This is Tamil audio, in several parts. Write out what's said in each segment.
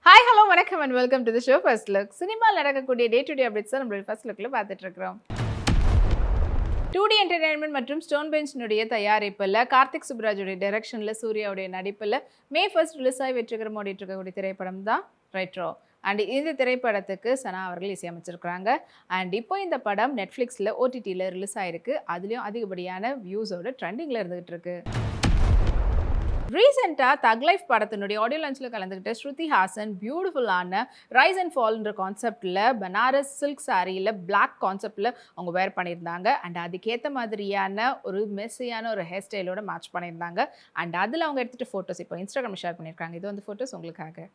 Hi, hello, வணக்கம் and welcome to the show First Look. சினிமாவில் நடக்கக்கூடிய டே டு டே அப்டேட்ஸ் நம்மளுடைய ஃபர்ஸ்ட் லுக்கில் பார்த்துட்டு இருக்கிறோம். 2D என்டர்டைன்மெண்ட் மற்றும் ஸ்டோன் பெஞ்சினுடைய தயாரிப்பில் கார்த்திக் சுப்ராஜுடைய டைரக்ஷனில் சூர்யாவுடைய நடிப்பில் May 1 ரிலீஸ் ஆகி வெற்றிகரமாக ஓடிட்டு இருக்கக்கூடிய திரைப்படம் தான் ரெட்ரோ. அண்ட் இந்த திரைப்படத்துக்கு சனா அவர்கள் இசையமைச்சிருக்கிறாங்க. அண்ட் இப்போ இந்த படம் நெட்ஃப்ளிக்ஸில் OTTயில் ரிலீஸ் ஆகிருக்கு. அதுலேயும் அதிகப்படியான வியூஸோட ட்ரெண்டிங்கில் இருந்துகிட்டு இருக்கு. ரீசெண்டாக தக் லைஃப் படத்தினுடைய ஆடியோ லான்ச்சில் கலந்துக்கிட்ட ஸ்ருதி ஹாசன் பியூட்டிஃபுல்லான ரைஸ் அண்ட் ஃபால்ன்ற கான்செப்டில் பனாரஸ் சில்க் சாரியில் பிளாக் கான்செப்டில் அவங்க வேர் பண்ணியிருந்தாங்க. அண்ட் அதுக்கேற்ற மாதிரியான ஒரு மெஸ்ஸியான ஒரு ஹேர் ஸ்டைலோட மேட்ச் பண்ணியிருந்தாங்க. அண்ட் அதில் அவங்க எடுத்துகிட்ட ஃபோட்டோஸ் இப்போ இன்ஸ்டாகிராம் ஷேர் பண்ணியிருக்காங்க. இது வந்து ஃபோட்டோஸ் உங்களுக்காக.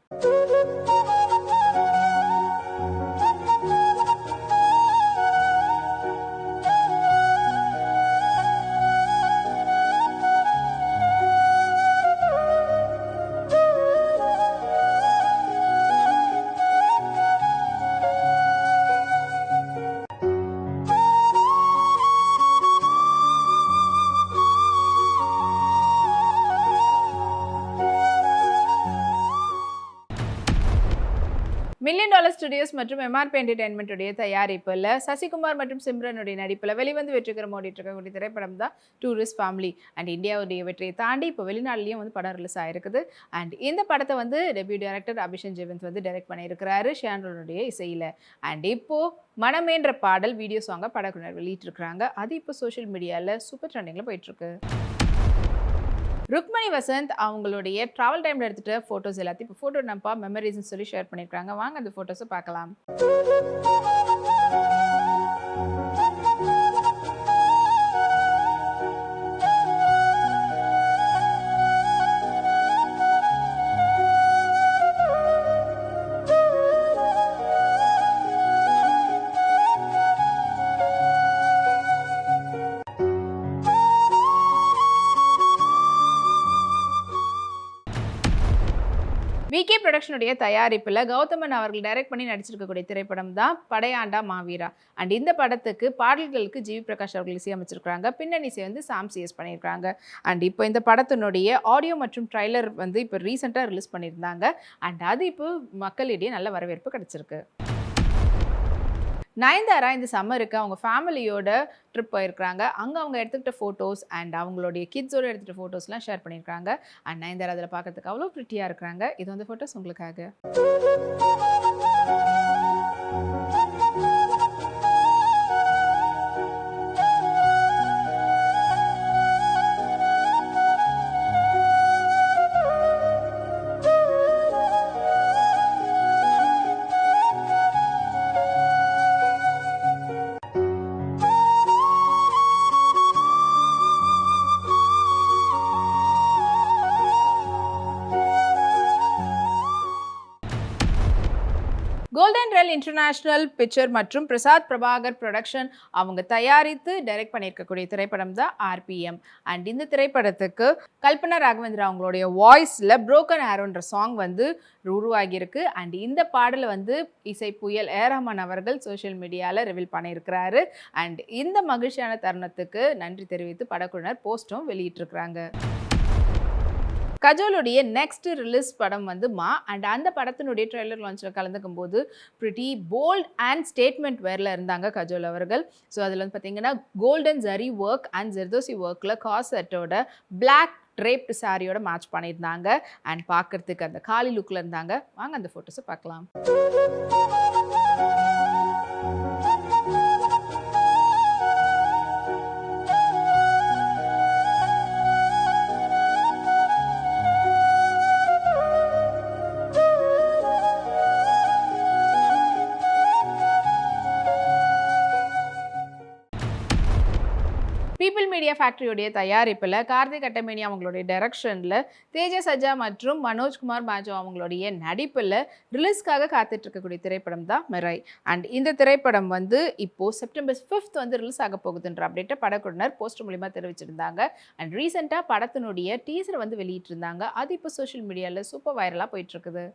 $1 மில்லியன் ஸ்டுடியோஸ் மற்றும் MRP என்டர்டைன்மெண்ட் உடைய தயாரிப்பில் சசிகுமார் மற்றும் சிம்ரனுடைய நடிப்பில் வெளிவந்து வெற்றிகரமாக ஓடிட்டு இருக்கக்கூடிய திரைப்படம் தான் டூரிஸ்ட் ஃபேமிலி. அண்ட் இந்தியாவுடைய வெற்றியை தாண்டி இப்போ வெளிநாட்டிலையும் வந்து படம் ரிலீஸ் ஆகிருக்குது. அண்ட் இந்த படத்தை வந்து டெபியூ டைரக்டர் அபிஷன் ஜெவந்த் வந்து டைரக்ட் பண்ணியிருக்கிறாரு ஷியான்ரோனுடைய இசையில். அண்ட் இப்போது மனமேன்ற பாடல் வீடியோ சாங்கை படக்குழுவினர் வெளியிட்டிருக்கிறாங்க. அது இப்போ சோஷியல் மீடியாவில் சூப்பர் ட்ரெண்டிங்கில் போயிட்டுருக்கு. ருக்மணி வசந்த் அவங்களுடைய ட்ராவல் டைமில் எடுத்துகிட்ட ஃபோட்டோஸ் எல்லாத்தையும் இப்போ ஃபோட்டோ நம்பா மெமரிஸ்ன்னு சொல்லி ஷேர் பண்ணியிருக்காங்க. வாங்க அந்த ஃபோட்டோஸை பார்க்கலாம். VK ப்ரொடக்ஷனுடைய தயாரிப்பில் கௌதமன் அவர்கள் டைரக்ட் பண்ணி நடிச்சிருக்கக்கூடிய திரைப்படம் தான் படையாண்டா மாவீரா. அண்ட் இந்த படத்துக்கு பாடல்களுக்கு ஜிவி பிரகாஷ் அவர்கள் இசையமைச்சிருக்கிறாங்க. பின்னணி இசை வந்து சாம் சிஎஸ் பண்ணியிருக்காங்க. அண்ட் இப்போ இந்த படத்தினுடைய ஆடியோ மற்றும் ட்ரைலர் வந்து இப்போ ரீசெண்டாக ரிலீஸ் பண்ணியிருந்தாங்க. அண்ட் அது இப்போ மக்களிடையே நல்ல வரவேற்பு கிடைச்சிருக்கு. நயன்தாரா இந்த சம்மருக்கு அவங்க ஃபேமிலியோட ட்ரிப் போயிருக்கிறாங்க. அங்கே அவங்க எடுத்துக்கிட்ட ஃபோட்டோஸ் அண்ட் அவங்களுடைய கிட்ஸோடு எடுத்துகிட்ட ஃபோட்டோஸ்லாம் ஷேர் பண்ணியிருக்காங்க. அண்ட் நயன்தாரா அதில் பார்க்கறதுக்கு அவ்வளோ ப்ரிட்டியாக இருக்கிறாங்க. இது வந்து ஃபோட்டோஸ் உங்களுக்காக. கோல்டன் ரெல் இன்டர்நேஷனல் பிக்சர் மற்றும் பிரசாத் பிரபாகர் ப்ரொடக்ஷன் அவங்க தயாரித்து டைரக்ட் பண்ணியிருக்கக்கூடிய திரைப்படம் தான் RPM. அண்ட் இந்த திரைப்படத்துக்கு கல்பனா ராகவேந்திரா அவங்களுடைய வாய்ஸில் புரோக்கன் ஆரோன்ற சாங் வந்து உருவாகியிருக்கு. அண்ட் இந்த பாடலை வந்து இசை புயல் ரஹ்மான் அவர்கள் சோஷியல் மீடியாவில் ரிவீல் பண்ணியிருக்கிறாரு. அண்ட் இந்த மகிழ்ச்சியான தருணத்துக்கு நன்றி தெரிவித்து படக்குழுவினர் போஸ்ட்டும் வெளியிட்டிருக்கிறாங்க. கஜோலுடைய நெக்ஸ்ட் ரிலீஸ் படம் வந்து மா. அண்ட் அந்த படத்தினுடைய ட்ரெய்லர் லான்ச்சில் கலந்துக்கும் போது ப்ரிட்டி போல்ட் அண்ட் ஸ்டேட்மெண்ட் வேரில் இருந்தாங்க கஜோல் அவர்கள். ஸோ அதில் வந்து பார்த்தீங்கன்னா golden zari work and zardozi ஒர்க்கில் காசட்டோட பிளாக் ட்ரேப்டு சாரியோட மேட்ச் பண்ணியிருந்தாங்க. அண்ட் பார்க்கறதுக்கு அந்த காலி லுக்கில் இருந்தாங்க. வாங்க அந்த ஃபோட்டோஸை பார்க்கலாம். பீப்பிள் மீடியா ஃபேக்ட்ரியோடைய தயாரிப்பில் கார்த்திக் அட்டமேனி அவங்களுடைய டைரக்ஷனில் தேஜஸ் சஜா மற்றும் மனோஜ்குமார் பாஜோ அவங்களுடைய நடிப்பில் ரிலீஸ்க்காக காத்துட்டு இருக்கக்கூடிய திரைப்படம் தான் மிரை. அண்ட் இந்த திரைப்படம் வந்து இப்போது September 5 வந்து ரிலீஸ் ஆக போகுதுன்ற அப்டேட்டை படக்குழுவினர் போஸ்டர் மூலிமா தெரிவிச்சிருந்தாங்க. அண்ட் ரீசெண்டாக படத்தினுடைய டீசர் வந்து வெளியிட்டிருந்தாங்க. அது இப்போ சோஷியல் மீடியாவில் சூப்பர் வைரலாக போயிட்டுருக்குது.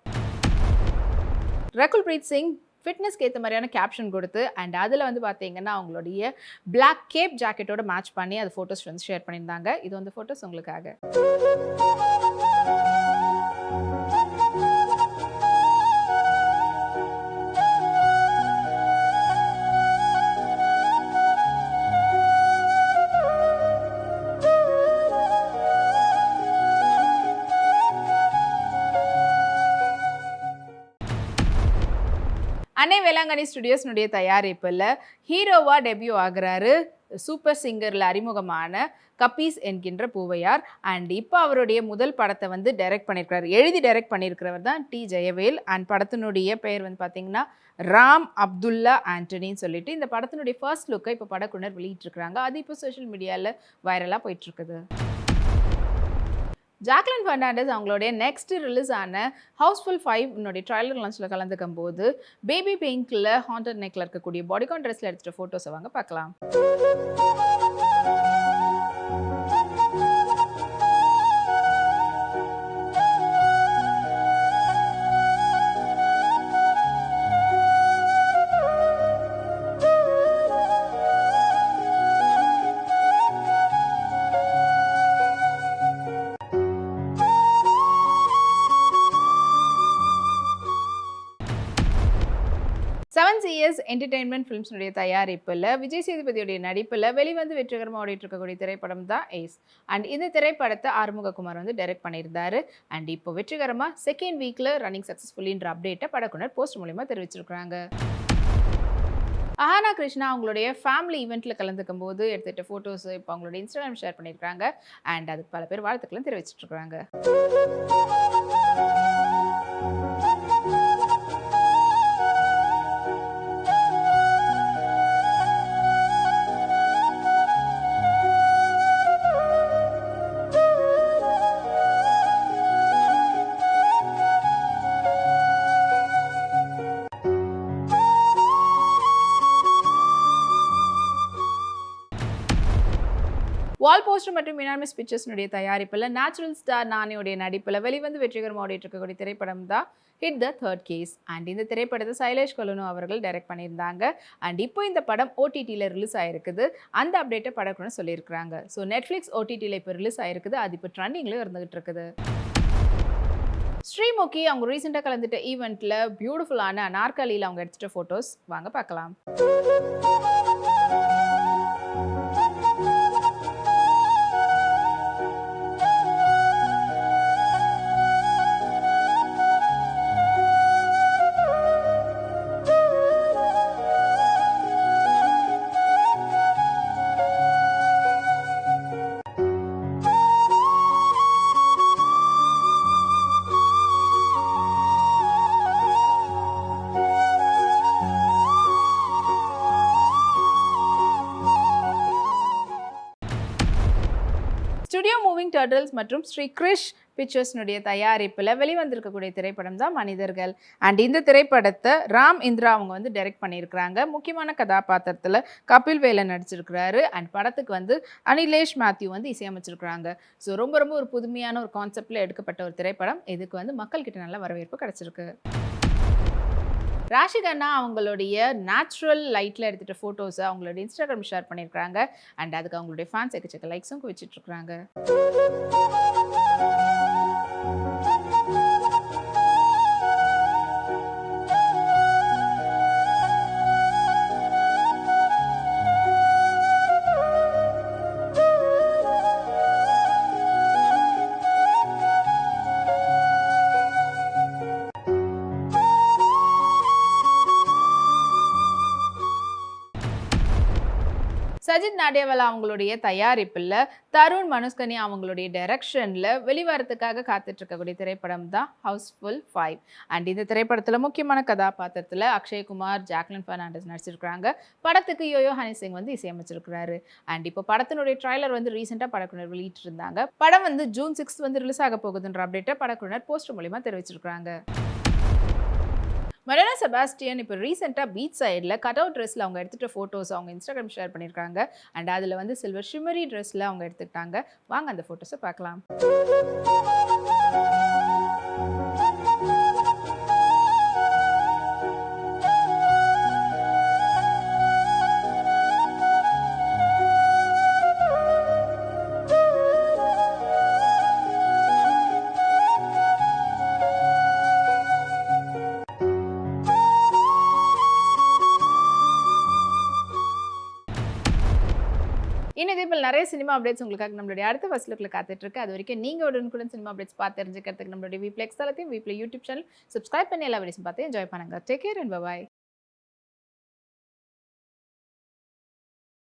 ரகுல் பிரீத் சிங் ஃபிட்னஸ்க்கு ஏற்ற மாதிரியான கேப்ஷன் கொடுத்து அண்ட் அதில் வந்து பார்த்தீங்கன்னா அவங்களுடைய பிளாக் கேப் ஜாக்கெட்டோட மேட்ச் பண்ணி அது ஃபோட்டோஸ் வந்து ஷேர் பண்ணியிருந்தாங்க. இது வந்து ஃபோட்டோஸ் உங்களுக்காக. அன்னை வேளாங்கண்ணி ஸ்டுடியோஸ்னுடைய தயாரிப்பில் ஹீரோவா டெபியூ ஆகுறாரு சூப்பர் சிங்கரில் அறிமுகமான கப்பீஸ் என்கின்ற பூவையார். அண்ட் இப்போ அவருடைய முதல் படத்தை வந்து டைரக்ட் பண்ணியிருக்கிறார், எழுதி டைரக்ட் பண்ணியிருக்கிறவர் தான் டி ஜெயவேல். அண்ட் படத்தினுடைய பெயர் வந்து பார்த்தீங்கன்னா ராம் அப்துல்லா ஆண்டனின்னு சொல்லிட்டு இந்த படத்தினுடைய ஃபர்ஸ்ட் லுக்கை இப்போ படக்குழுவினர் வெளியிட்டிருக்கிறாங்க. அது இப்போ சோஷியல் மீடியாவில் வைரலாக போயிட்டுருக்குது. ஜாக்லின் ஃபெர்னாண்டஸ் அவங்களுடைய நெக்ஸ்ட் ரிலீஸ் ஆன ஹவுஸ்ஃபுல் 5 ட்ரைலர் லான்ச்சில் கலந்துக்கும் போது பேபி பிங்க்கில் ஹாண்டட் நெக்கில் இருக்கக்கூடிய பாடிகான் ட்ரெஸ்ஸில் எடுத்துகிட்ட ஃபோட்டோஸை வாங்க பார்க்கலாம். செவன் சிஎஸ் என்டர்டெயின்மெண்ட் ஃபிலிம்ஸுடைய தயாரிப்பில் விஜய் சேதுபதியுடைய நடிப்பில் வெளிவந்து வெற்றிகரமாக ஓடிட்டு இருக்கக்கூடிய திரைப்படம் தான் ஏஸ். அண்ட் இந்த திரைப்படத்தை ஆறுமுககுமார் வந்து டைரக்ட் பண்ணியிருந்தாரு. அண்ட் இப்போ வெற்றிகரமாக செகண்ட் வீக்கில் ரன்னிங் சக்ஸஸ்ஃபுல்லின்ற அப்டேட்டை படக்குனர் போஸ்ட் மூலிமா தெரிவிச்சிருக்கிறாங்க. அஹானா கிருஷ்ணா அவங்களுடைய ஃபேமிலி ஈவெண்ட்டில் கலந்துக்கும் போது எடுத்துகிட்ட ஃபோட்டோஸ் இப்போ அவங்களுடைய இன்ஸ்டாகிராம் ஷேர் பண்ணியிருக்காங்க. அண்ட் அதுக்கு பல பேர் வாழ்த்துக்களும் தெரிவிச்சிட்ருக்காங்க. வால் போஸ்டர் மற்றும் யுனானிமஸ் பிக்சர்ஸ்னுடைய தயாரிப்பில் நேச்சுரல் ஸ்டார் நானியோடைய நடிப்பில் வெளிவந்து வெற்றிகரமாக ஓடிட்டு இருக்கக்கூடிய திரைப்படம் தான் HIT the third case. And இந்த திரைப்படத்தை சைலேஷ் கொலுனு அவர்கள் டைரக்ட் பண்ணியிருந்தாங்க. அண்ட் இப்போ இந்த படம் ஓடிடியில் ரிலீஸ் ஆயிருக்குது. அந்த அப்டேட்டை படக்குன்னு சொல்லியிருக்கிறாங்க. ஸோ நெட்ஃப்ளிக்ஸ் ஓடிடியில் இப்போ ரிலீஸ் ஆயிருக்குது. அது இப்போ ட்ரெண்டிங்லேயும் இருந்துகிட்டு இருக்குது. ஸ்ரீமுகி அவங்க ரீசெண்டாக கலந்துட்ட ஈவெண்ட்டில் பியூட்டிஃபுல்லான அனார்கலியில் அவங்க எடுத்துகிட்ட ஃபோட்டோஸ் வாங்க பார்க்கலாம். ஸ்டுடியோ மூவிங் டர்டில்ஸ் மற்றும் ஸ்ரீ கிரிஷ் பிக்சர்ஸ்னுடைய தயாரிப்பில் வெளிவந்திருக்கக்கூடிய திரைப்படம் தான் மனிதர்கள். அண்ட் இந்த திரைப்படத்தை ராம் இந்திரா அவங்க வந்து டைரக்ட் பண்ணியிருக்கிறாங்க. முக்கியமான கதாபாத்திரத்தில் கபில் வேலன் நடிச்சிருக்கிறாரு. அண்ட் படத்துக்கு வந்து அனிலேஷ் மேத்யூ வந்து இசையமைச்சிருக்கிறாங்க. ஸோ ரொம்ப ரொம்ப ஒரு புதுமையான ஒரு கான்செப்டில் எடுக்கப்பட்ட ஒரு திரைப்படம். இதுக்கு வந்து மக்கள்கிட்ட நல்ல வரவேற்பு கிடச்சிருக்கு. ராஷிகண்ணா அவங்களுடைய நேச்சுரல் லைட்டில் எடுத்துகிட்ட ஃபோட்டோஸை அவங்களோட இன்ஸ்டாகிராம் ஷேர் பண்ணியிருக்கிறாங்க. அண்ட் அதுக்கு அவங்களுடைய ஃபேன்ஸ் எக்கச்சக்க லைக்ஸும் குவிச்சிட்ருக்குறாங்க. சஜித் நாடியாவாலா அவங்களுடைய தயாரிப்பில் தருண் மனுஸ்கனி அவங்களுடைய டைரக்ஷனில் வெளிவரத்துக்காக காத்துட்டு இருக்கக்கூடிய திரைப்படம் தான் ஹவுஸ்ஃபுல் 5. அண்ட் இந்த திரைப்படத்தில் முக்கியமான கதாபாத்திரத்தில் அக்ஷய்குமார், ஜாக்லின் ஃபெர்னாண்டஸ் நடிச்சிருக்கிறாங்க. படத்துக்கு யோயோ ஹனி சிங் வந்து இசையமைச்சிருக்கிறாரு. அண்ட் இப்போ படத்தினுடைய ட்ரைலர் வந்து ரீசெண்டாக படக்குழுவினர் வெளியிட்டிருந்தாங்க. படம் வந்து ஜூன் 6 வந்து ரிலீஸ் ஆக போகுதுன்ற அப்டேட்டை படக்குழுவினர் போஸ்டர் மூலிமா தெரிவிச்சிருக்கிறாங்க. மரியானா செபாஸ்டியன் இப்போ ரீசெண்டாக பீச் சைடில் கட் அவுட் ட்ரெஸ்ஸில் அவங்க எடுத்துகிட்ட ஃபோட்டோஸ் அவங்க இன்ஸ்டாகிராம் ஷேர் பண்ணியிருக்காங்க. அண்ட் அதில் வந்து சில்வர் ஷிமரி ட்ரெஸ்ஸில் அவங்க எடுத்துக்கிட்டாங்க. வாங்க அந்த ஃபோட்டோஸை பார்க்கலாம். இன்னும் இதே போல் நிறைய சினிமா அப்டேட்ஸ் உங்களுக்காக நம்மளுடைய அடுத்த ஃபர்ஸ்ட் லுக்கில் காத்துட்டு இருக்கு. அது வரைக்கும் நீங்கள் உடனுக்குடன் சினிமா அப்டேட்ஸ் பார்த்து தெரிஞ்சுக்கிறதுக்கு நம்மளுடைய வீப்ளெக்ஸ் தளத்தையும் வீப்ளே யூடியூப் சேனல் சப்ஸ்கிரைப் பண்ணி எல்லா வீடியோஸும் பார்த்து என்ஜாய் பண்ணுங்க. Take care and by.